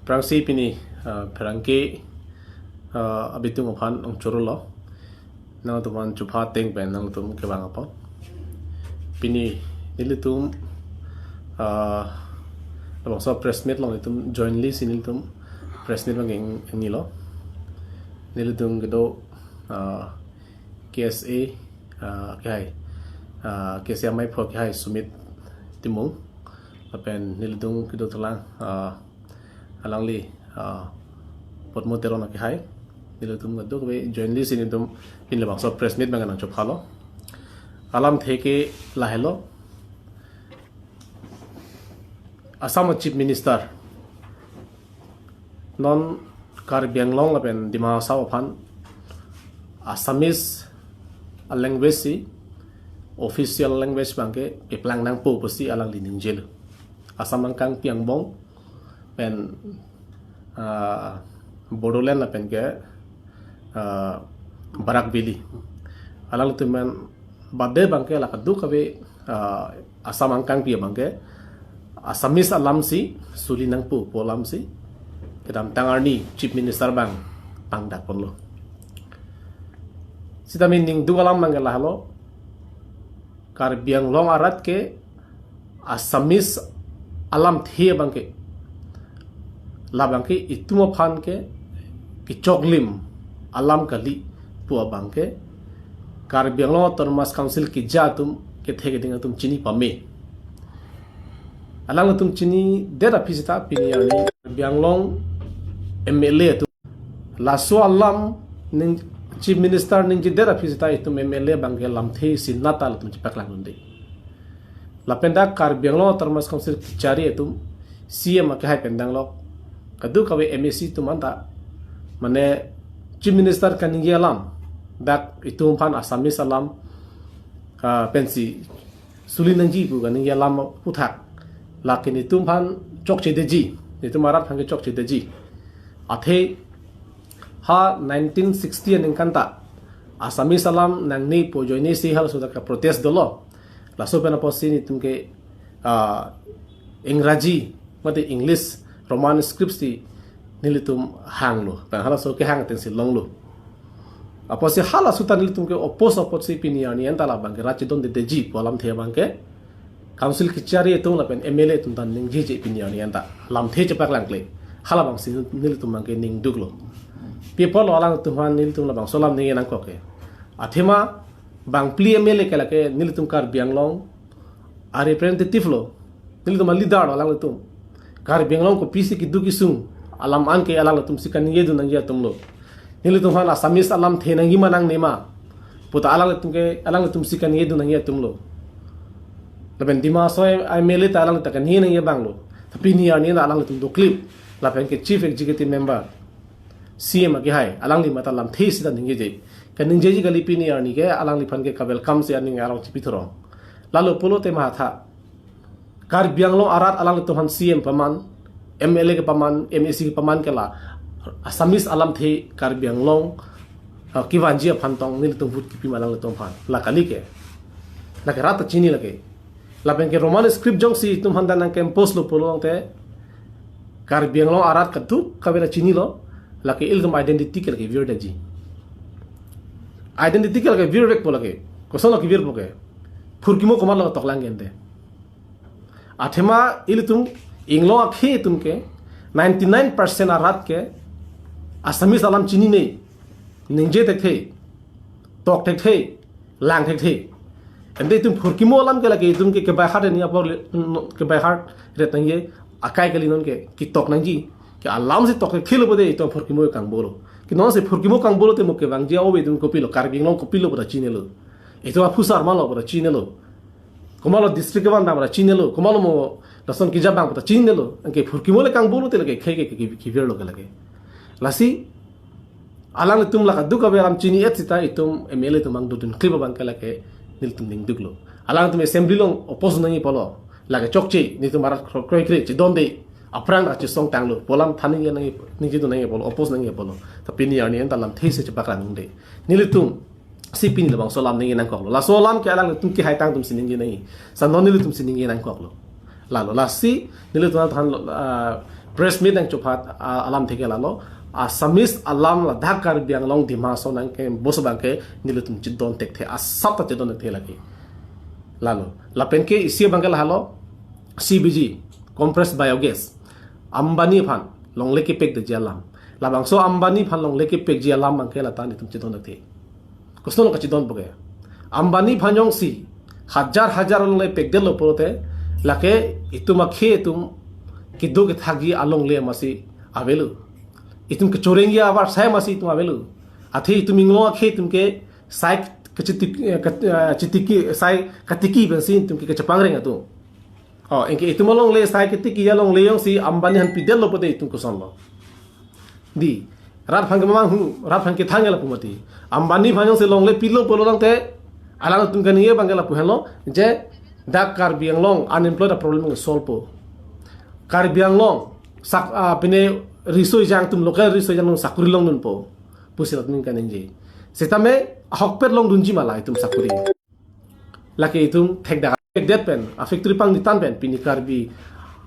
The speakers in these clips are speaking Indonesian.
prangsi pini perangke abitung opan ong churulo nang tuman chupha teng pen nang tum ke bang apa pini nilitum long so press meet long itum jointly sinilitum press meet bang ngilo nilitum gedo KSA kai KSA mai pho kai sumit timung apen nilitum gedo tulang alangli potmotero na kai nilitum gedo ke jointly sinilitum pin lebang so press meet bang nang chuphalo alam theke lahelo Assam Chief Minister non Karbiang long apen dima sawapan Assamese language si official language bangke peplang nang po posi alang lining jel Assam Angkangpi Assamese pen Bodoland apen ke barak bili alang tumen bade bangke lakadu kabe Assam Angkangpi bangke Assamese alam si suli nang pu polam si kedam tangarni Chief Minister bang pangdak pon lo sita mining du alam mangela halo Karbiang long arat ke Assamese alam thie bangke la bangke itumo phan ke kichoglim alam kali pu bangke Karbiang long autonomous council ki jatum ke thege dinga tum chini pame alang tum chini dera pisita piniani bianglong MLA tu laso alam ning Chief Minister ning dera pisita itu MLA bangke lam the sin natal tum cipak langunde lapenda Karbiang termas council cari itu CM ke hai pendang lo kadu kawe MSC tu manta mane Chief Minister kaningi alam dak itu pan Assamese alam pensi sulinanji bu kaningi alam puthak lakin itu pan chok chedeji itu marat hange chok chedeji athe ha 1960 an kanta Assamese alam nang ni pojoni si hal sudah ka protest dolo laso pena posin itumke ingraji mate english roman scripts ti nilitum hanglo pan hala so ke hang ten si longlo aposi hala sutan nilitum ke opos piniani antala bangke rachi don de deji polam the bangke council kichari itu lapen MLA itu tan ning jeje piniani anta lam the cepak langkle hala bang sin nil tum bangke ning duglo people alang tuhan nil tum labang solam ning nang koke athema bang pli MLA kala ke nil tum Karbiang long a representative lo nil tum leader alang tum Karbiang long ko pisi ki duki sung alam an ke alang tum sikan yedu nang ya tum lo nil tum han Assamese alam the nang himanang nema puta alang tum sikan yedu nang ya tum lo lapen dima soy MLA ta alang takan hinang ye banglo tapi ni ani na alang tum do clip lapen ke chief executive member CM age hai alang li mata lam thei sida ninge je kaning je gali pini ani ke alang li phan ke kabel kam se ani alang chipi thoro lalo polo te ma tha Karbiang lo arat alang tum han CM paman MLA ke paman MSC ke paman ke la Assamese alam thei Karbiang long kiwanji phantong nil tum hut kipi malang tum phan la kali ke la ke rat chini lage lapen ke roman script jong si tum handan nang campus lo polong te Karbiang lo arat katu kabela chini lo lake ilgam identity ke lake vir daji identity ke lake vir rek polake kosono ke vir poke furkimo komal lo toklang gente athema ilitum inglo akhe tum ke 99% arat ke Assamese alam chini ne ningje te the tok te the lang te the ende tum furkimo alam ke lake tum ke by heart ni apor ke by heart retang ye akai ke linon ke ki tok nangji ke alam se tok khilo bode to furkimo kang bolo ki non se furkimo kang bolo te mo ke bang dia obe tum kopilo Karbiang long kopilo bora chinelo ito a pusar malo bora chinelo komalo district ban bora chinelo komalo mo dason ki jabang bora chinelo ke furkimo le kang bolo te lake khege ki ver lo ke lake lasi alang tum la kadu ka beram chini etita itum MLA tum mang dudun kliba bang ke lake nil tum ning duglo alang tum assembly long opos nangi polo lage chokche ni tum marat kroi kre chi donde aprang ra chi song tanglo polam thani ye nangi ningi tu nangi polo opos nangi polo tapi ni ani enta lam these che bakran nde nil tum sipin le bang solam nangi nang koklo la solam ke alang tum ki hai tang tum siningi nangi san non nil tum siningi nang koklo la lo la si nil tum than press meet yang cepat alam tiga lalu Assamese alam la Dhaka biang long di maso nang ke bos bangke nilutum dunthekthe asap ta dunthekthe lagi lalu lapen ke isi bangke halo CBG compressed biogas ambani phan long leki pek de jalam labang so ambani phan long leki pek jalam bangke la tan nitum dunthekthe kusno ka don boge ambani phanjong si हजार long le pek de lo porote lake itu makhe tum kido ke thagi along le masi avelu itum ke chorengi abar sai masi tum avelu athi itum inglo khe tum ke sai chitiki sai katiki bensin tum ke chapangrenga tu enke itum long le sai katiki ya long le yong si ambani han pidel lo pote itum ko sonlo di rat phang mamang hu rat phang ke thangela pumati ambani phang se long le pilo polo lang te alang tum kan ye bangela puhelo je dak kar biang long unemployed problem solve po kar biang long sak pine risoi jang tum local risoi jang sakuri long nun po pusilat min kan enje setame hokpet long dunji mala itum sakuri laki itum thek da det pen factory pang ditan pen pini kar bi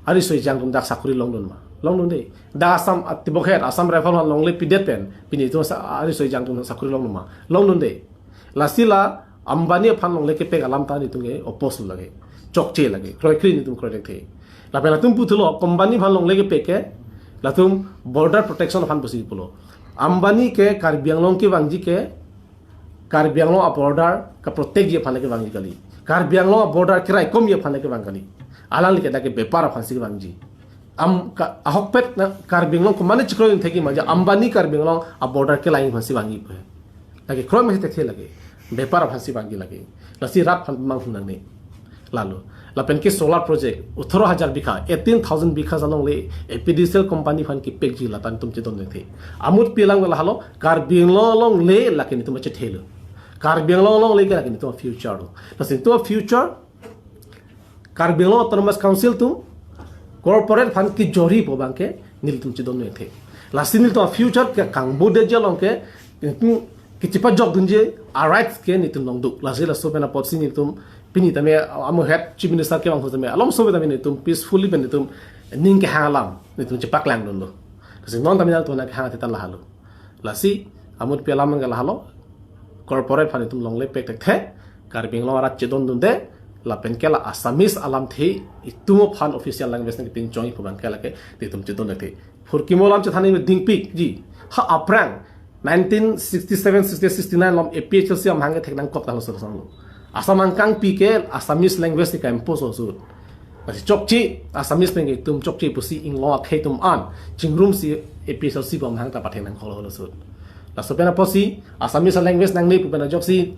arisoi jang tum dak sakuri long nun ma long nun de da asam atibokhet asam rifle long le pidet pen pini itum arisoi jang tum sakuri long nun ma long nun de lasila ambani phan long leke pek alam ta ni tunge opos lage chokche lage kroi kri ni tum kroi dekhe la pela tum putulo company phan long leke pek ke la tum border protection phan pusi pulo ambani ke karbiang long ke wangji ke karbiang long a border ka protect ye phan leke wangji kali karbiang long a border kirai kom ye phan leke wang kali alang leke da ke bepar phan si wangji ahokpet na karbiang long ko mane chikroi theki maja ambani karbiang long a border ke lain phan si wangi pe lage kroi me tekhe lage बेपार भाषी बांगी लगे लसी रात मांग हुनने लालो लापेन के सोलर प्रोजेक्ट 18,000 बीघा 18,000 बीघा जलों ले एपीडीसीएल कंपनी फन की पेक जी लातान तुम चितों ने थे आमुद पिलांग वाला हालो कार्बिंग लोंग ले लाके तुम अच्छे ठेलो कार्बिंग लोंग ले के लाके तुम फ्यूचर लो लसी तुम फ्यूचर कार्बिंग लोंग ऑटोनोमस काउंसिल तुम कॉर्पोरेट फंड की जोरी पो बांके नील तुम चितों ने थे लसी नील तुम फ्यूचर के कांगबो दे जलों के किचिपा जॉब दुंजे राइट्स के नितुम लोंग दु लासे ला सोबेना पॉलिसी नितुम पिनी तमे अमो हेड चीफ मिनिस्टर के वांग तमे अलम सोबे तमे नितुम पीसफुली बे नितुम निंग के हालाम नितुम चिपाक लांग दलो कसे नॉन तमे तो ना के हांग तेता लाहालो लासी अमुत पेलाम मंग लाहालो कॉर्पोरेट फानि तुम लोंग ले पेक थे कार्बिंग लो रा चेदन दुंदे ला पेनकेला assamese alam थे इतुम फान ऑफिशियल लैंग्वेज ने तिन जोई फुबान केला के तितुम चेदन थे फुरकिमोलाम चे थानी दिंग पिक जी हा अप्रांग 1967 69 lom APHLC am hange theknang kop talo solo Assam Angkangpi ke Assamese language ka impose so pasi chokchi Assamese penge tum chokchi pusi inglo khe tum an chingrum si APHLC bom hang ta pathe nang kholo holo sur la sopena posi Assamese language nang nei pupena joksi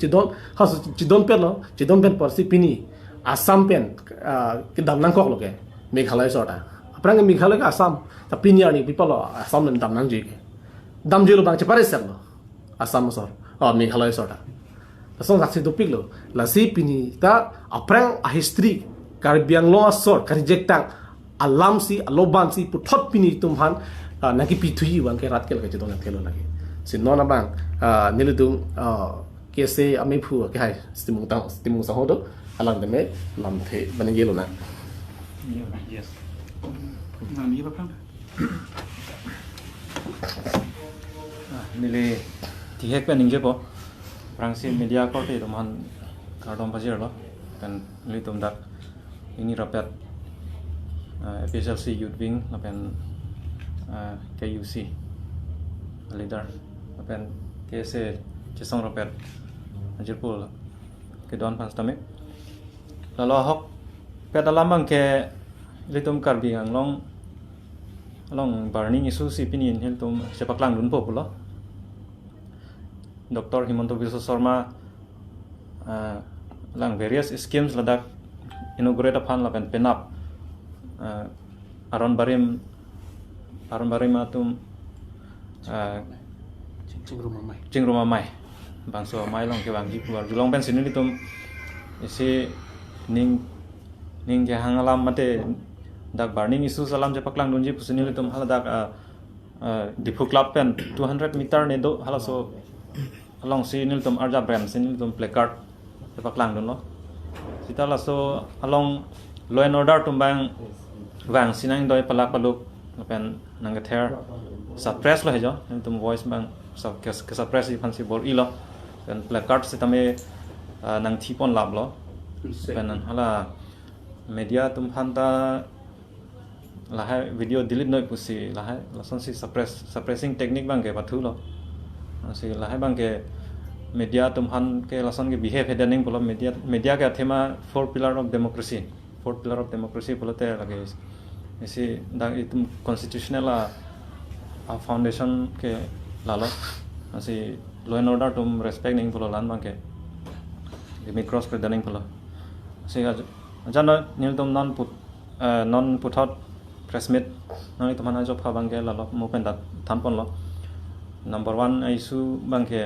chidon pen porsi pini Assam pen ke dam nang kok loke Meghalaya sota aprang Meghalaya ka Assam ta pini ani people Assam nan dam nang ji dam jilo bang cepare serlo Assam sor Meghalaya sota asong saksi topik lo la si pini ta aprang a history karbiang lo sor karjektang alam si aloban si puthot pini tumhan naki pithui bang ke rat ke lage jidon thelo lage sin nona bang niludum KSA amephu ke hai stimung sa hodo alang de me lam the banengelo na yes na ni ba pang nile tihek pa ningje po prangsi media korte roman kardom bajir lo dan litum dak ini rapat APHLC youth wing lapen KUC leader lapen KSA cisong rapat ajirpul ke don panstame lalu hok pedalamang ke litum karbi anglong along burning isu si pinin hiltum sepaklang dun populo Dr. Himanto Biswa Sharma lang various schemes ladak inaugurate upon lapan penap aron barim atum cingruma mai bangso mai long ke bangji puar julong pen sini tum isi ning ke hangalam mate dak burning isu salam japaklang dunji pusini tum haladak dipu club pen 200 meter ne do halaso along sinil tum arja brand sinil tum placard japaklang dun lo sita laso along law and order tum bang wang sinang doi palak paluk pen nang ke ther suppress lo hejo tum voice bang ke suppress i phan si bol i lo pen placard se tame nang thi pon lab lo pen hala media tum phan ta la hai video delete noi pusi la hai la son si suppressing technique bang ke pathu lo si la hai bang ke media tum han ke la son ke behave heading bolo media ke thema four pillar of democracy bolote lage isi da itum constitutional a foundation ke lalo asi law and order tum respect ning bolo lan bang ke demi cross ke daning bolo si ajana nil tum non put out press meet nang tum han job kha bang ke lalo movement da thampon lo number 1 issue bang ke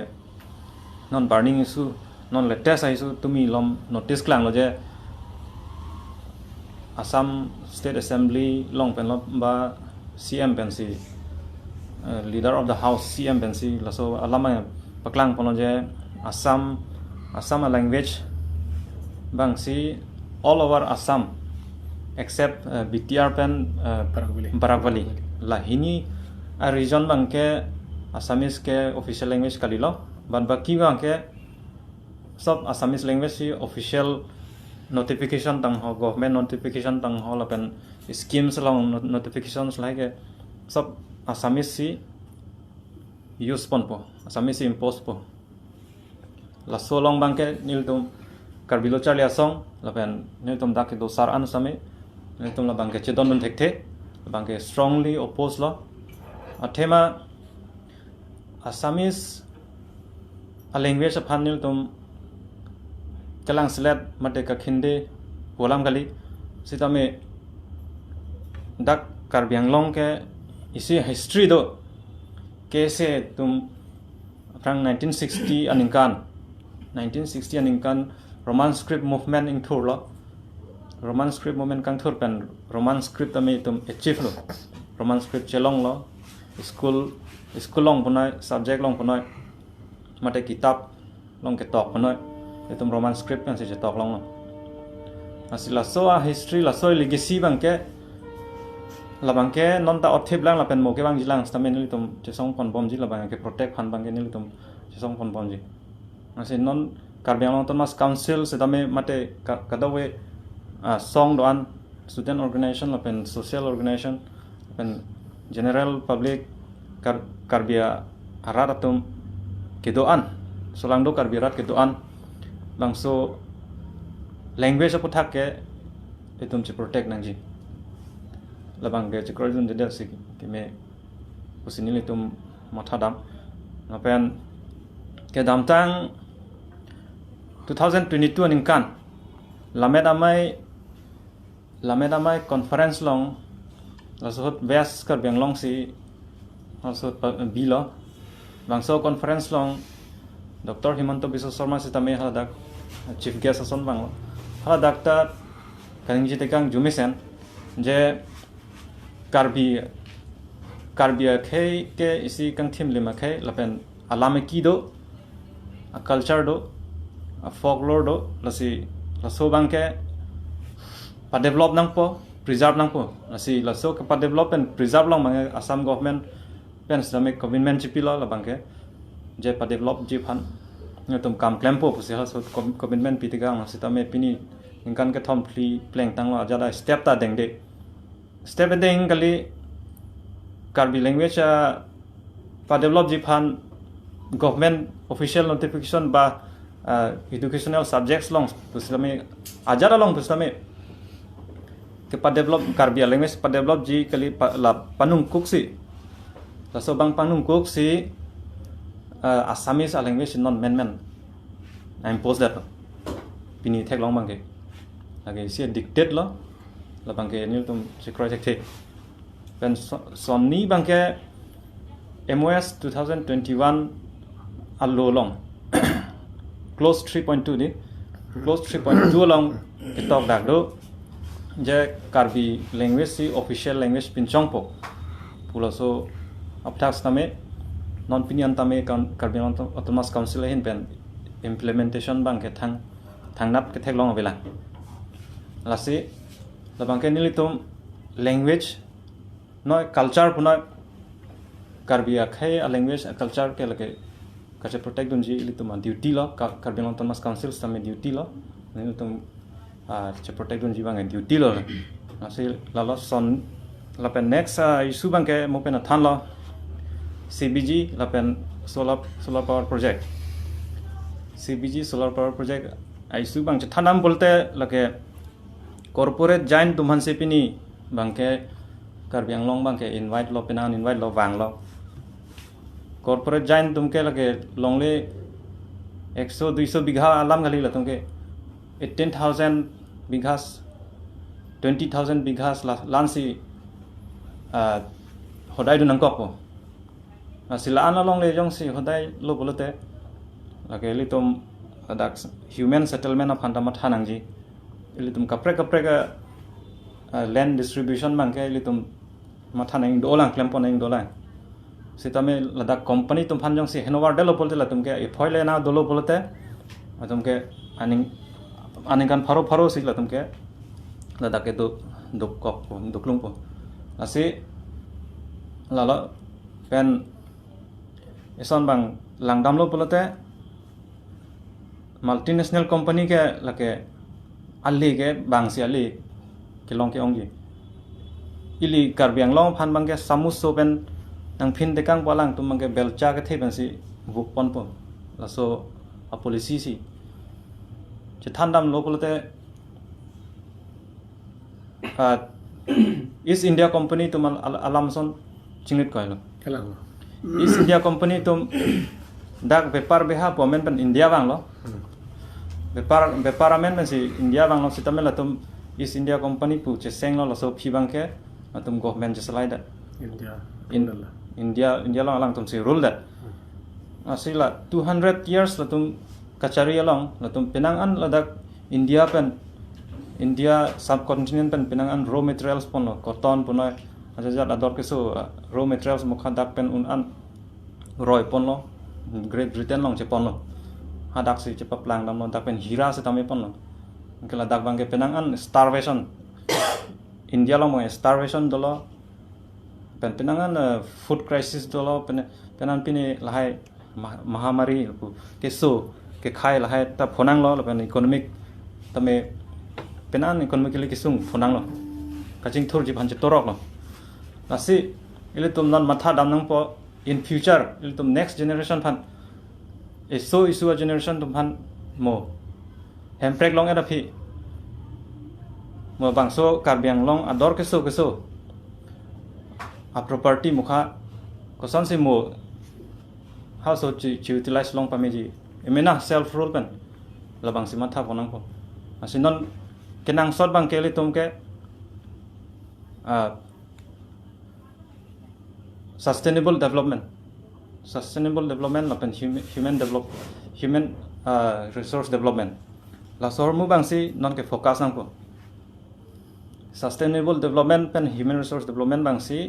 non burning issue non latest issue tumi lom notice klang lo je Assam State Assembly long pen lo ba CM pen si leader of the house CM pen si laso alama paklang pon je Assam language bang si all over Assam except BTR pen Barakvali la hini a region bang ke Assamese ke official language kalilo ban baki bang ke sub Assamese language si official notification tang ho government notification tang ho la pen schemes long notifications like sub Assamese si use pon po Assamese si impose po la so long bang ke nil tum karbilo charlia song la pen nil tum dak do sar an same nil tum la bang ke chedon dunthekthe bang ke strongly oppose lo athema Assamese a language of nil tum Kalang selat mate ka khinde bolam kali sitame dak karbiang long ke isi history do KSA tum prang 1960 aningkan Roman script movement ing thur lo Roman script movement kang thur pen Roman script tame tum achieve lo Roman script chelong lo school long punai subject long punai mate kitab long ke tok punai itum Roman script kan se tok long asila so a history la so legacy bangke la bangke non ta othip lang la pen mo ke bang jilang stamen ni tum chesong pon bom ji la bangke protect phan bangke ni tum chesong pon bom ji ase non karbiang long thomas council se tame mate kadawe song doan student organization la pen social organization pen general public karbia araratum kedoan solang do karbirat kedoan bangso language apu thak ke itum chi protect nangji labang ge chikroi jun jeda si ke me usini litum matha dam napen ke dam tang 2022 ningkan lamedamai conference long lasot west kar benglong si lasot bilo bangso conference long Dr. Himanto Biswa Sharma sitame haladak chief guest ason bang hala doctor kaningji tekang jumisen je karbi ke isi kang thim lima ke lapen alame ki do a culture do a folklore do laso bang ke pa develop nang po preserve nang po laso ke pa develop and preserve long bang Assam government pen Islamic government chipila la bang ke je pa develop je phan tum kam klempo pusi ha so commitment pitigang sitame pini ingkan ke thom pli pleng tang la jada step ta dengde step deng kali karbi language pa develop je phan government official notification ba educational subjects long pusame ajara long pusame ke pa develop karbi language pa develop ji kali la panung kuksi la so bang panung kuksi Assamese language non men I impose that pini thek long bangke lagi si dictate lo la bangke ni tum si Kroi thek pen sonni bangke MOS 2021 allo long close 3.2 ni close 3.2 long kitok dak do je karbi language si official language pinchong po puloso aptax tame non pinian tame karbi autonomous council hin pen implementation bang ke thang nap ke thek long avela lasi la bang ke nilitum language noi culture punoi Karbi akhai a language a culture ke lage kache protect dunji litum duty lo Karbi Anglong Autonomous Council stame duty lo litum che protect dunji bang duty lo asil lalo son lapen next isu bang ke mo pen than lo CBG lapen solar power project CBG solar power project isu bang che thanam bolte lage corporate giant tumhan se pini bang ke Karbi Anglong bang ke invite lo penan invite lo wang lo corporate giant तुमके लगे लोंगले 100-200 बीघा आलाम गली ल तुमके 18,000 बीघा 20,000 बीघा लांसी होदाय दु नंगक को सिला आना लोंगले जोंसी होदाय लो बोलते लगे li तुम अदाक ह्यूमन सेटलमेंट ऑफ फंडा मथा नंगजी li तुम कपरे कपरे का लैंड डिस्ट्रीब्यूशन मांगे li तुम मथा नंग दोलां क्लेम पो नंग दोलां सितमे लदाक कंपनी तुम फानजों से हेनोवर डेलो बोलते ला तुमके एफॉइल ना दोलो बोलते तुमके आनिकान फारो से ला तुमके लदाके दुकलुंग पो असे लाला पेन एसन बांग लांगदाम लो बोलते मल्टीनेशनल कंपनी के लके अल्ली के बांग से अल्ली के लोंग के ओंगी इली Karbi Anglong फान बांग के सामुस सो pen nang pin dekang palang tu mangke belcha ke the bensi buk pon po laso a policy si che thandam lokolote East India company tum alamson chingit koilo kelang East India company tum dak bepar beha pomen pen India bang lo beparamen ben si India bang lo sitamela tum East India company pu che seng lo laso phi bang ke tum government je slide India long alang tum si rule that asila 200 years la tum kachari along la tum penang an ladak India subcontinent pen penang an raw materials pon cotton pon ajajat ador keso raw materials mokha dak pen un an roi pon lo Great Britain long che pon lo hadak si che paplang dam lo dak pen hira se tame pon lo kala dak bang ke penang an starvation India long mo starvation dolo penangan food crisis dolo penan pini lahai mahamari keso ke khai lahai ta phonang lo pen economic tame penan economically kisung phonang lo kaching thor ji bhanche torok lo lasi ile tum non matha dam nang po in future ile tum next generation phan so isu a generation tum phan mo hemprek long era phi mo bangso Karbi Anglong ador keso a property mukha kosan se mo how so to utilize long pameji emena self rule pen labang si matha ponang ko asinon kenang sot bang kele tumke sustainable development lapen human resource development la sor mu bang si non ke focus nang ko sustainable development pen human resource development bang si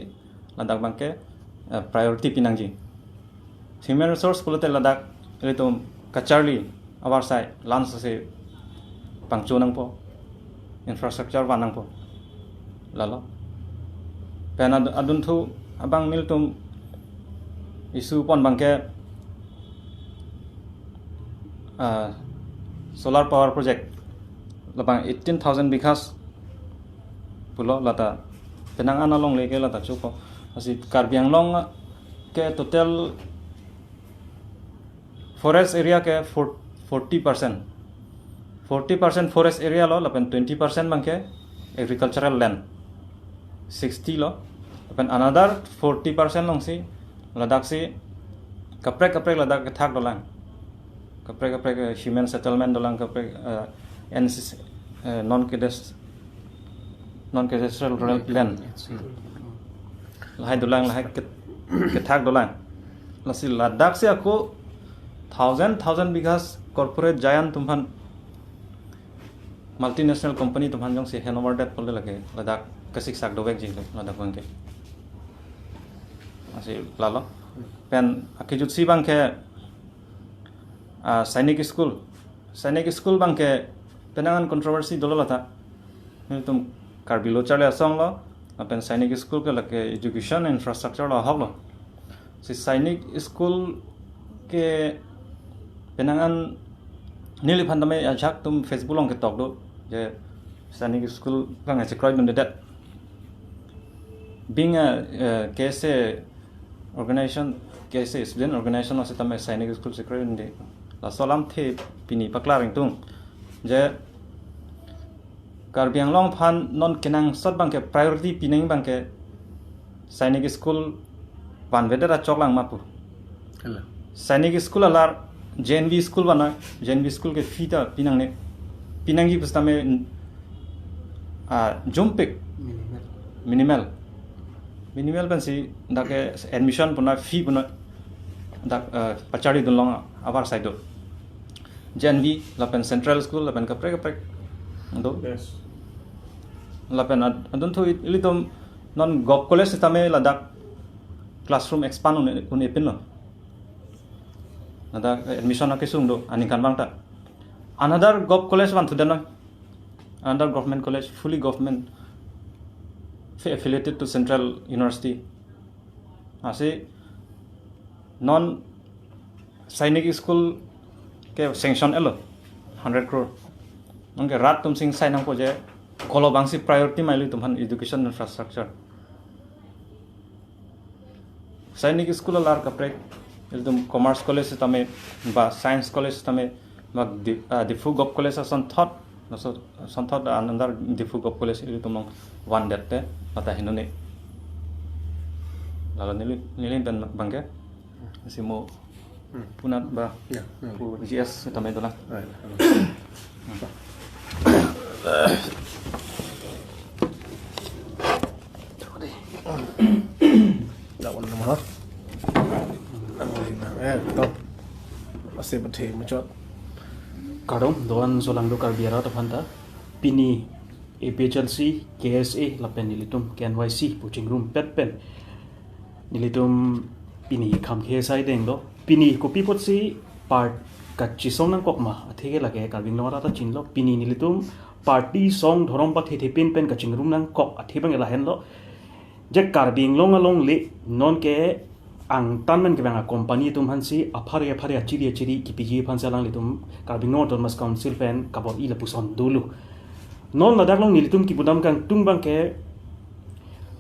ladak bangke priority pinangji human resource pulote ladak elitum kacharli awar sai lans se pangcho nang po infrastructure wanang po lalo pena adun thu abang miltum isu pon bangke solar power project labang 18,000 bighas pulo lata penang analong leke lata chuko asi Karbi Anglong ke total forest area ke 40% forest area lo lapen 20% bangke agricultural land 60 lo lapen another 40% long si ladak si kaprek ladak ke thak dolang kaprek human settlement dolang kaprek non cadastral land lahai dolang lahai ke thak dolang lasi ladak se ako 1000 bighas corporate giant tumhan multinational company tumhan jong se hanover dat pole lage ladak kasik sak dowek ji ladak bangke asi lalo pen akijut si bangke sainik school bangke penangan controversy dololata tum Karbi lochar le asong lo अपन सैनिक स्कूल के लगे education infrastructure ला हब लो से सैनिक स्कूल के पेनांगन नीली फंड में अचाक तुम फेसबुक लोग के टॉक दो जे सैनिक स्कूल का ऐसे क्राइड नंदे that being a KSA organization KSA student organization से तमें सैनिक स्कूल से क्राइड नंदे ला सोलम थे पिनी पकला रिंग तुम जे कार्बी आंगलोंग फान नॉन केनांग सट बांग के प्रायोरिटी पिनिंग बांग के सैनिक स्कूल पान वेदरा चौकलांग मापू सैनिक स्कूल अलार JNV स्कूल बना JNV स्कूल के फीता पिनांग ने पिनांग की पुस्ता में जुम्पिक मिनिमल बंसी दाके एडमिशन पुना फी पुना दा पचाड़ी दुलोंग आवार साइडो JNV लपन सेंट्रल स्कूल लपन कपरे दो लपन अदन तो इली तो नॉन गॉप कॉलेज से तमें लदाक क्लासरूम एक्सपांड उन्हें पिनो नदा एडमिशन आके सुंग दो अनिक कानबांग ता another gov college one to the another government college fully government affiliated to Central University ऐसे non सैनिक स्कूल के सैंक्शन एलो 100 crore उनके रात तुम सिंह साइन को जे कोलो बांसी प्रायोरिटी माइली तुम्हान एजुकेशन इंफ्रास्ट्रक्चर सैनिक स्कूल लार कपरे तुम कॉमर्स कॉलेज से तमें बा साइंस कॉलेज से तमें बा दिफू गॉप कॉलेज संथॉट अंदर दिफू गॉप कॉलेज इली तुम वन डेटे पता है नोने लाला नीली बन बंगे ऐसे मो पुनः बा GS तमें दोला that one nama top masih berhenti macam Kadang doan solang do karbiara to phanta pini APHLC KSA lapen nilitum KNYC coaching room pet pen nilitum pini kham KSA deng do pini kopi pot si part kachi song nang kokma athege lage karbing lora ta chinlo pini nilitum party song dhorom pa the pen pen coaching room nang kok athebang ela hen lo je karbing long along le non ke ang tanmen ke banga company tum hansi aphare achiri kipiji phansalang litum karbing no autonomous council pen kabor ila puson dulu non ladak long nilitum ki budam kang tungbang ke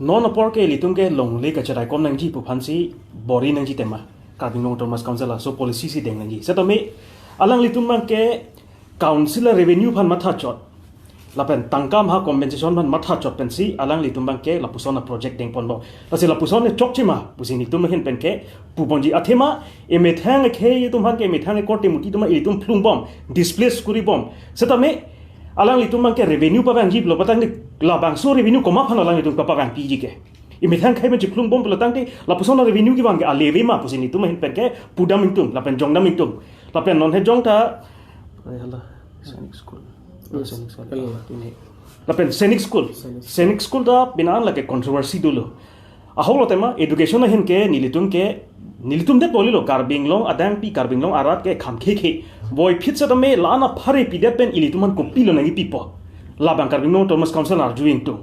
non apor ke litum ke long le ka charai kom nang ji pu phansi bori nang ji tema karbing no autonomous council so policy si deng nang ji setome alang litum bang ke council revenue phan matha chot lapen tangkam ha compensation ban matha chot pensi alang li tumbang ke lapusona project deng ponbo pasi lapusona chokchima pusini tum hen pen ke pubonji athema emethang ke tumhan ke emethang korte muti tuma itum plungbom displace kuri bom setame alang li tumbang ke revenue pa bang jib lo patang ni labang so revenue koma phan alang li tum pa bang piji ke emethang khai ben plungbom pelatang te lapusona revenue ki bang ke aleve ma pusini tum hen pen ke pudam tum lapen jongnam tum lapen non he jongta hala sonic school lapen sainik school da binan lage controversy dulu aholo tema education hen ke nilitum de polilo karbing long adang pi karbing long arat ke khamkhe khe boy fit sa me lana phare pi de pen ilituman ko pilo nangi pipo labang karbing no thomas council arguing to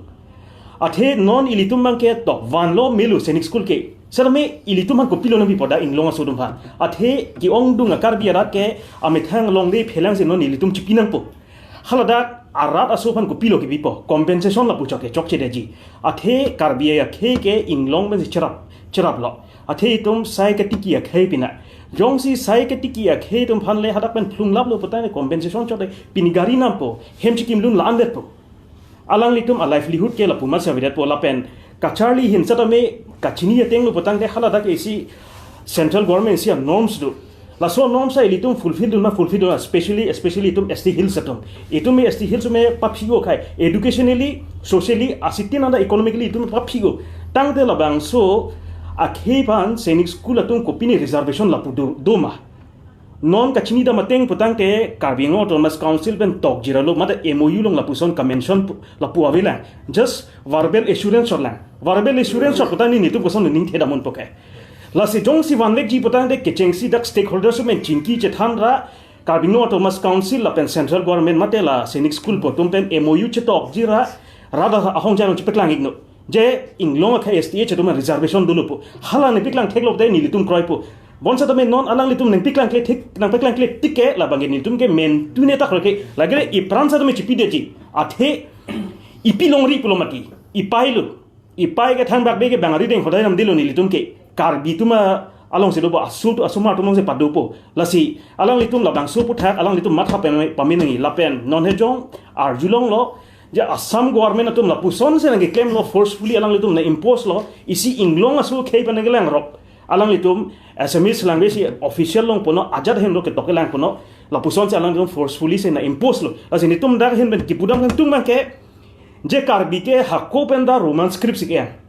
athe non ilitum bang ke to van lo melu sainik school ke sarame ilituman ko pilo nangi poda inglong asudum ha athe ki ong dunga karbi arat ke amethang long de phelang se non ilitum chipinang po haladak arat asupan ko pilo ke bipo compensation la pucha ke chokche deji athe karbia ya khe ke inglong ben cherap lo athe tum sai ke tiki ya khe pina jongsi sai ke tiki ya khe tum phanle hadak ben phlung lap lo patane compensation chote pinigari nam po hemchikim lun la andet po alang litum a livelihood ke la puma savidat po la pen kacharli hinsata me kachini ya teng lo patang de haladak esi central government sia norms do la so norms ai litum fulfill especially itum ST hills atum itum ST hills me paphigo khai educationally socially asitin and economically itum paphigo tang de la bang so akheban sainik school atum kopini reservation la pudu doma non kachini da mateng putang te karbing autonomous council ben tok jiralo mata MOU long la puson convention la puavela just verbal assurance or putani ni tu puson ning theda mon pokai la se jong si van lek ji potang de kecheng si dak stakeholders men chinki che than ra karbing autonomous council la pen central government matela sainik school potum pen MOU che tok jira rada ahong jang che petlang igno je inglong kha STA che tuma reservation dulu pu hala ne piklang thek lop de nilitum kroi pu bon sa tame non alang litum neng piklang kle thik nang piklang kle tike la bangi nilitum ke men tune ta kroke lagre I pran sa tame chipi de ji athe ipi longri pulomati ipai ke thang bak be ke bangari deng khodai nam dilu nilitum ke kar bituma along se lobo asul to asuma to se padupo lasi alang litum labang su pu thak alang litum matha pen pamingi lapen non he jong ar julong lo je Assam government atum la puson se nang claim lo forcefully alang litum na impose lo isi inglong asu khei pan ngelang rok alang litum Assamese language official long pono ajad hen lo ke tokelang pono la puson se alang litum forcefully se na impose lo lasi nitum dak hen ben kipudam kan tung man ke je karbi ke hakko pen da roman script ke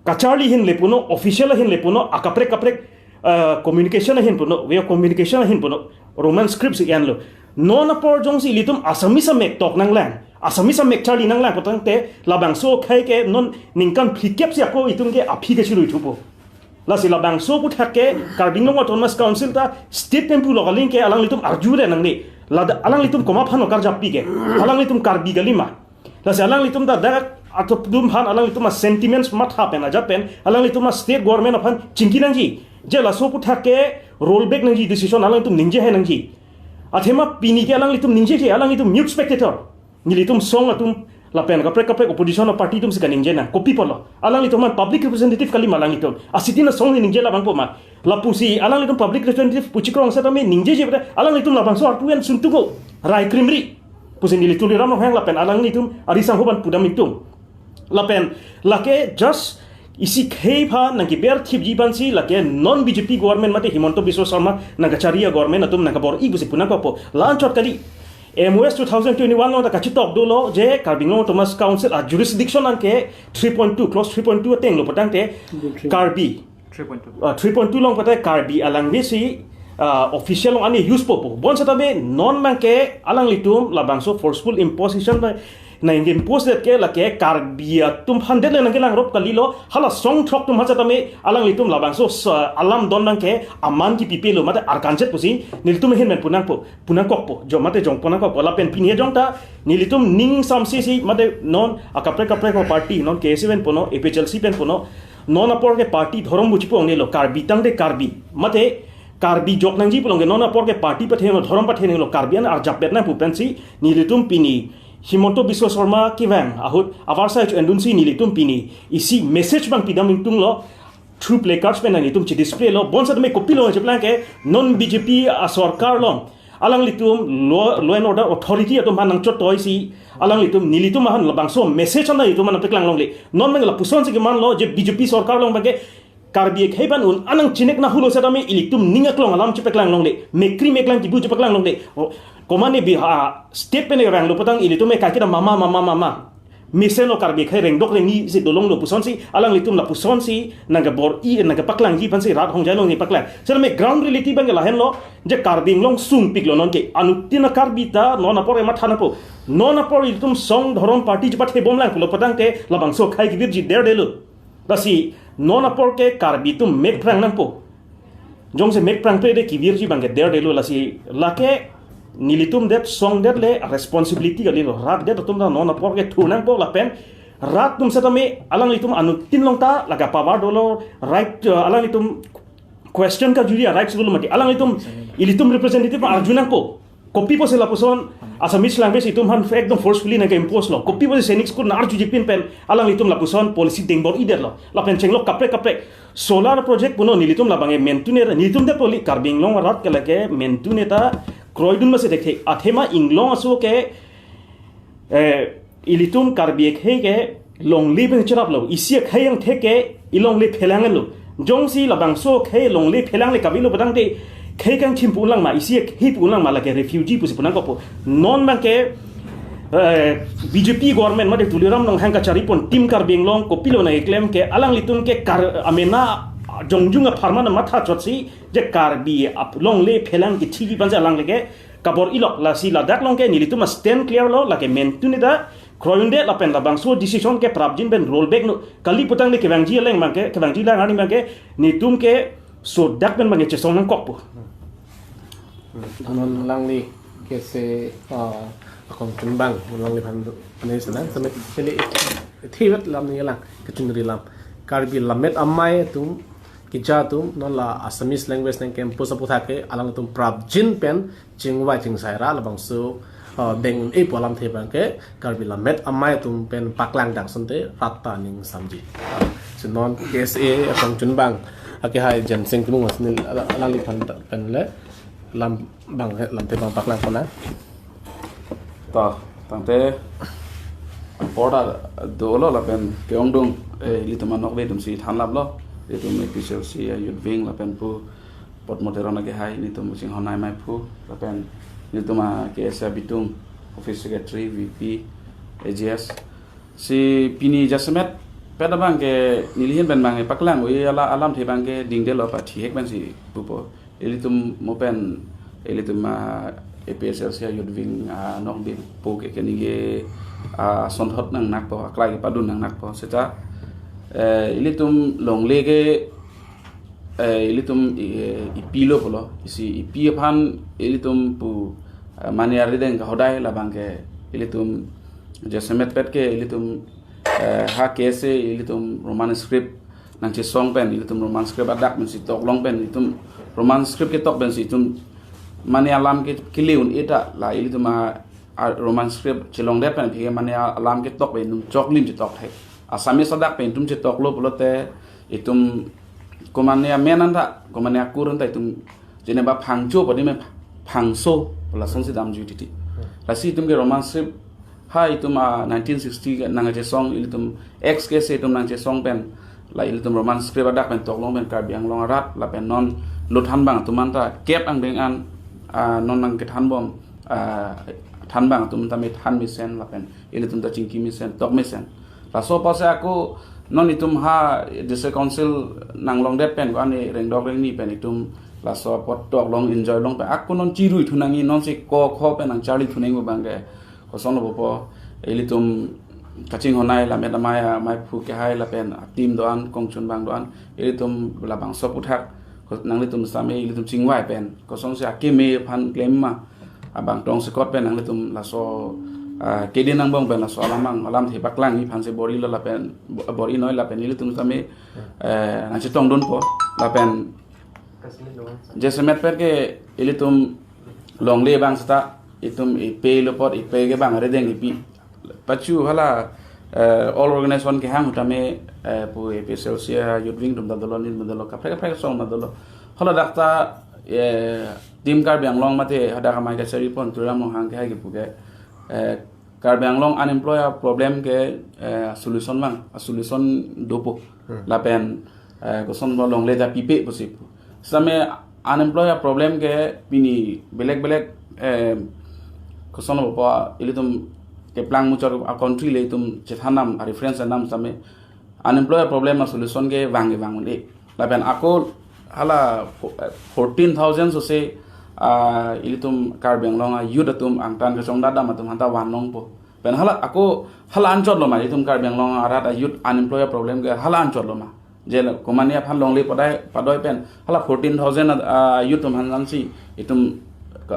Kacharli hin lepuno official hin lepuno akaprek communication hin puno way of communication hin puno roman scripts yan lo non apor jong si litum Assamese mek tok nang lang Assamese mek charli nang lang potang te labang so khai ke non ningkan phikep sia ko itung ke aphi ke chiru thupo la si labang so put hakke karbing no autonomous council ta state temple logaling ke alang litum arjure nang ni alang litum koma phano kar jappi ke alang litum karbi galima la si alang litum da atau dum han alang itu mas sentiments mat happen aja pen alang itu mas state government apan cingki nangji je la so put hakke rollback nangji decision alang itu ninja hai nangji athema pini ke alang itu ninja ke alang itu mute spectator nili tum song atum la pen kapre opposition party tum sika ninja na copy polo alang itu man public representative kali malang itu asitina song ni ninja la bang poma la pusi alang itu public representative puchikrong sa tame ninja je alang itu la bang so artuan suntugo rai krimri pusi nili tuliram no hang la pen alang itu arisang hoban pudam itu lapen lake just isi khei pha nang ki ber thip jiban si lake non BJP government mate Himanto Biswa Sharma nagacharia government atum nagabor I busi puna ko launch out kali MOS 2021 lo ta kachitok do lo je Karbing Thomas Council a jurisdiction anke 3.2 clause 3.2 ateng lo patang te Karbi 3.2 long patay Karbi alang si official long ani use popo bon sa tabe non manke alang litum labangso forceful imposition na ingin post that ke la ke karbia tum handel na ngelang rop kalilo hala song thok tum hacha tame alang litum labang so alam don nang ke aman ki pipelo mate arkanjet pusi nilitum hen men punang kok po jo mate jong punang kok la pen pinie jong ta nilitum ning samsi si mate non akapre ko party non KSA pen pono APHLC pen pono non apor ke party dhorom buchi po ngelo karbi tang de karbi mate karbi jok nang ji pulong non apor ke party patheno dhorom patheno lo karbian ar japet na pupensi nilitum pini Himanto Biswa Sharma kivang ahut avarsa chu endunsi nilitum pini isi message bang pidam tung lo through placards pen nilitum chi display lo bonsa me copy lo je plan ke non BJP a sarkar lo alang litum law and order authority atum hanang chot toy si alang litum nilitum han labang so message na litum man peklang long le non meng la puson si man lo je BJP sarkar long bage karbi khaiban un anang chinek na hulo sa me ilitum ningak long alam chi peklang long le mekri meklang ki bu chi peklang long le komane biha step pen rang lo patang ili tume ka kira mama miseno karbi khai reng dok ni si dolong lo puson si alang litum la puson si naga bor I naga paklang ji pan si rat hong jailong ni paklang sel me ground reality bang la hen lo je karbi long sung pik lo non ke anutina karbi ta non apor ema thana po non apor litum song dhorom party ji pathe bom lang lo patang te labang so khai ki virji der delo dasi non apor ke karbi tum mek prang nang po jong se mek prang pe de ki virji bang ke der delo lasi lake nilitum det song det le responsibility gali lo rat det tum da non apor ke thunang po la pen rat tum sa tame alang litum anu tin long ta laga power dolo right alang litum question ka juri rights dolo mati alang litum ilitum representative arjunang po copy po sila puson Assamese language itum han ekdom forcefully na ka impose lo copy po si scenic school na arju jipin pen alang litum la puson policy dengbor ider lo la pen chenglo kapre solar project puno nilitum la bange mentune nilitum de poli karbing long rat ke lake mentune ta Kroi dun masih dekhe athema inglong aso ke ilitum karbi ke long li ben chirap lo isi khayang the ke ilong li phelang lo jong si labang so khe long li phelang le kabilo badang de khe kang chim pulang ma isi hi pulang ma la ke refugee pusi punang ko non man ke BJP government ma de tuliram nong hang ka chari pon tim karbing long ko pilo na claim ke alang litum ke kar amena jongjunga pharma matha chotsi je karbi long le phelang ki thigi banja lang lege kabor ilok la si la dak long ke nilitum stand clear lo la ke mentuni da kroyunde la pen la bangso decision ke prabjin ben rollback no kali putang le kewangji leng mangke kewangji lang ani mangke nitum ke so dak ben mangke chesong nang kok po non lang ni ke se akong tunbang lang li pan panis na sa me thiwet lam ni lang kachungri lam karbi lamet amai tum kija tum non la Assamese language nang campus aputha ke alang tum prabjin pen chingwa chingsaira labang so deng e polam the bang ke karbi lamet amai tum pen paklang dang sonte ratta ning samji so non KSA apang chun bang ake hai jan sing tum ngasnil alang li phan pen le lam bang lam the bang paklang kona ta tangte porta dolo la pen keong dung lituma nok ve dum si than lab lo litum APHLC yut ving la pen pu pot moterona ke hai litum sing honai mai pu la pen lituma KSA bitung office secretary VP AGS si pini jasmet pada bang ke nilihin ben bang paklang wi ala alam the bang ke ding de lo pa thi hek ben si pu po litum mo pen litum APHLC yut ving nok bi pu ke kenige son hot nang nak po aklai ke padun nang nak po seca ilitum long lege ilitum ipilo polo isi ipi phan ilitum pu maniar den ka hodai la bangke ilitum jasemet pet ke ilitum ha KSA ilitum roman script nang che song pen ilitum roman script adak men si tok long pen ilitum roman script ke tok ben si tum manialam ke kiliun eta la ilitum roman script chelong det pen phe manialam ke tok ben num chok lim che tok thai Assamese sadak pen tum che tok lo polote itum komania menanda komania kurun ta itum jene ba phangcho podi me phangso la songsi dam ju titi la si itum ke roman script ha itum 1960 nang che song ilitum XKS itum nang che song pen la ilitum roman script adak pen tok long pen kar biang long rat la pen non lut han bang tumanta kep ang beng an non nang ke than bom than bang tum ta me than mi sen la pen ilitum ta chingki mi sen tok mi sen la so pa sa aku non itum ha dise council nang long det pen ko ani reng dog reng ni pen itum la so pot tok long enjoy long pen aku non chirui thunangi non se ko kho pen nang charli thuneng bo bangge ko son bo po elitum kaching honai la meta maya mai phu ke hai la pen team do an kong chun bang do an elitum la bang so puthak ko nang litum same elitum chingwai pen ko son se akeme phan claim ma abang tong se kot pen nang litum la so kedin nang bong ben la so alam the baklang ni phan se bori la pen bori noi la pen ilitum same nang se tong don po la pen jesemet per ke ilitum long le bang sta itum ipe lo pot ipe ke bang re deng ipi pachu hala all organization ke hang utame pu APHLC yut wing dum dadolo nin dadolo ka phek song dadolo hala dakta tim kar bang long mate hada ka mai ka seri pon turam hang ke ha ke pu ke kar bang long unemployed problem ke solution mang solution dopo la pen ko son long le da pipe posip same unemployed problem ke pini belek ko son bo ilitum ke plang muchar a country le tum chethanam a reference nam same unemployed problem solution ke wang le la pen ako hala 14,000 so se ilitum kar bang long yudatum angtan ke song dada matum hanta wan long po pen hala ako hala anchot lo ma ilitum kar bang long arat yut unemployed problem ke hala anchot lo ma je komania phan long le padoi pen hala 14,000 yutum hansi itum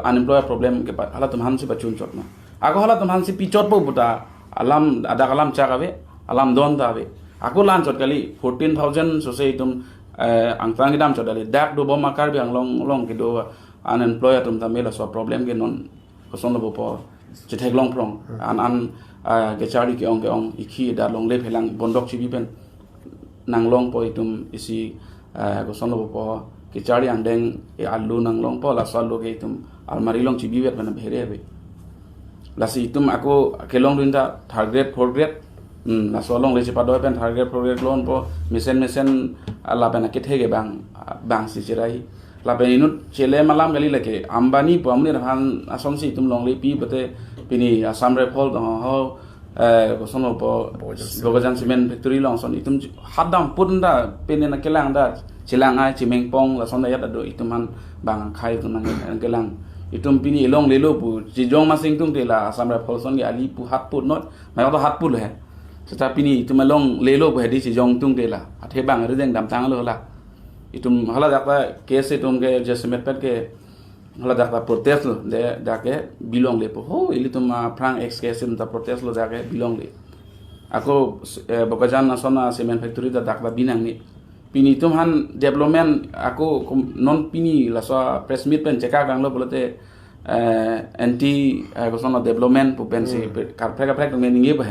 unemployed problem ke hala tum hansi bachun chot ma ako hala tum hansi pichot po buta alam ada kalam chakawe alam don dawe ako lan chot kali 14,000 so se itum angtang dam chot dali dak do bom kar bang long ke do unemployed tum tamela so problem ke non ko son lo po che thek long prong an ke chari ke ong ikhi da long le phelang bondok chi bi pen nang long po itum isi ko son lo po ke chari andeng e alu nang long po la so lo ke itum almari long chi bi vet bana bhere be la si itum ako ke long dinda third grade fourth grade la so long le chi padoi pen third grade fourth grade lon po mesen ala bana ke thege bang si chirai la benut chele malam gali leke ambani pamne han asomsi tum long le pi bate pini asam repol ho ko sono po bogajan cement factory long son itum hadam punda penena kelang da chilang ai chimeng pong la son da yat do ituman bang khai tum nang kelang itum pini long le lo pu ji jong masing tum te la asam repol son ge ali pu hat put not mai to hat put le seta pini itum long le lo pu hedi ji jong tung te la athe bang re deng dam tang lo la itum hala dakta KSA itum ke jesemet pet ke hala dakta protest lo de dake bilong le po ho ilitum prang XKS itum ta protest lo dake bilong le aku bakajan nasona cement factory da dakla binang ni pini tum han development aku non pini la so press meet pen cheka gang lo bolote anti ko sona development pu pen si kar pheka phek men ngi ba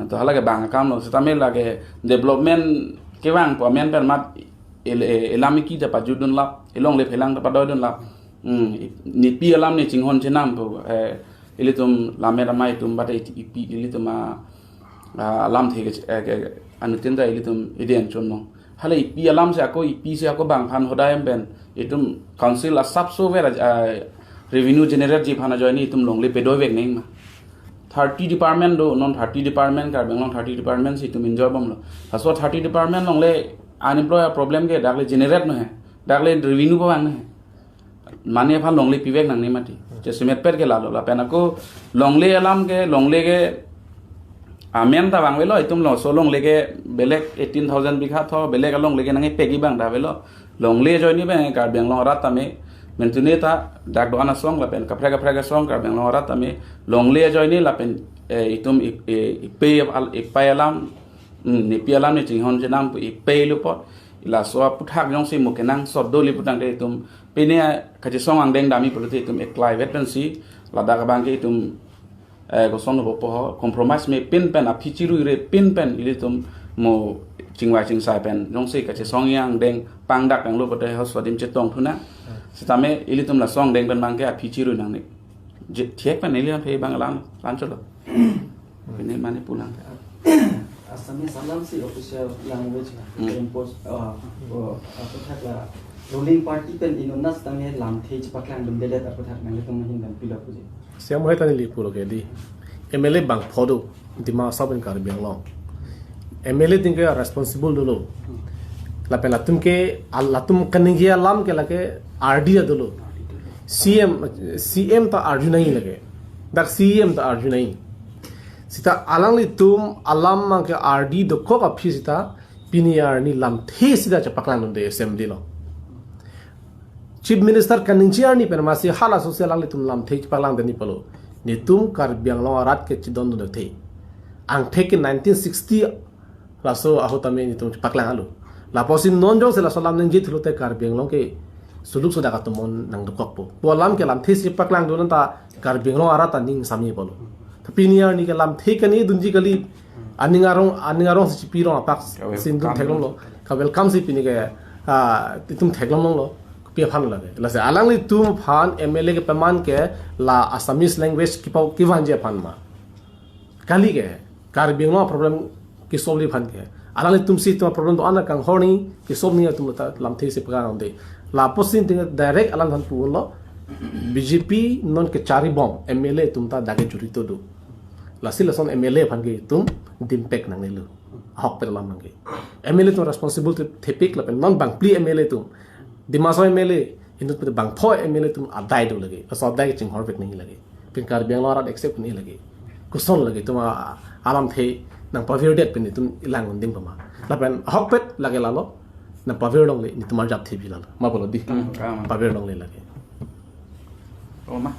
to hala ke bang kam no stamel la ke development ke wang po men pen mat elami ki da pa judun la elong le phelang da pa do dun la ni pi alam ni chinghon chenam po ilitum lamera mai tum bata ipi ilitum alam thege anutinda ilitum idien chonno hala ipi alam se ako ipi se ako bang phan hodai ben itum council a sub so vera revenue generate ji phana joini itum longle pedo vek nei ma 30 department do non 30 department kar bang 30 department se itum enjoy bam lo aswa 30 department longle unemployed problem ke dakle generate no hai dakle revenue ko an hai mane phan longle pivek nang nei mati je semet per ke la lo la penako longle alam ke longle ke amen ta bang velo itum lo so longle ke belek 18000 bikha tho belek along lege nang pegi bang da velo longle joini bang kar bang long rat tame mentuneta dak do ana song la pen kapra song kar bang long rat tame longle joini la pen itum ipe alam ni pi alam ni jinghon jenam ipe lu pot ila so puthak jong si mukenang so doli putang de itum pene kaji song ang deng dami puluti itum apply vacancy la da bang ke itum ko son bo po compromise me pin pen a phichiru re pin pen ilitum mo chingwa chingsai pen jong si kaji song yang deng pangdak ang lu pote hos wadim chetong thuna sitame ilitum la song deng pen bang ke a phichiru nang ni je thiek pen iliam pe bang lan cholo pene mane pulang Assamese Angkangpi official language impose aphathak la ruling party pen inunas tame lamthei chapaklang dumbele aphathak nang tum hin dan pila puji siam hoi tani li pulo ke di MLA bang phodo dima sabin kar biang long MLA ting ke responsible dolo la pela tum ke alatum kaningia lam ke lake RD dolo CM ta arju nahi lage dak CM ta arju nahi sita alang li tum alam mang ke RD do ko ka phi sita piniar ni lam the sida chapaklang de assembly lo chief minister kaninchiar ni pen masi hala social ang li tum lam the chapaklang de ni palo ni tum kar biang lo arat ke chidon do the ang the ke 1960 la so ahotame ni tum chapaklang alu la posin non jong se la salam ning jit lote kar biang lo ke suluk so da ka tumon nang do kokpo bo lam ke lam the chapaklang do ta kar biang lo arat ning sami palo piniar ni ke lam the kani dunji kali aningarong si piro apak sin dum theglong lo ka welcome si pini ke tum theglong lo pe phan lage la se alang li tum phan MLA ke paman ke la Assamese language ki van je phan ma kali ke kar bing lo problem ki solve li phan ke alang li tum si tum problem do ana kang horni ki solve ni tum lam the se paka de la posin ting direct alang han pu lo BJP non ke chari bom MLA tum ta dage jurito do lasi lason MLA phan ke tum dimpek nang nelu hok pe lam nang ke MLA tum responsible to thepik la pen non bang pli MLA tum dimaso MLA hindu pe bang pho MLA tum adai do lage aso adai ke ching horvek nahi lage pin kar biang lora accept nahi lage kuson lage tum alam the nang pavir det pin tum ilang unding pama la pen hok pet lage lalo na pavir dong le ni tumar jap thi bilal ma bolo di pavir dong le lage Oma.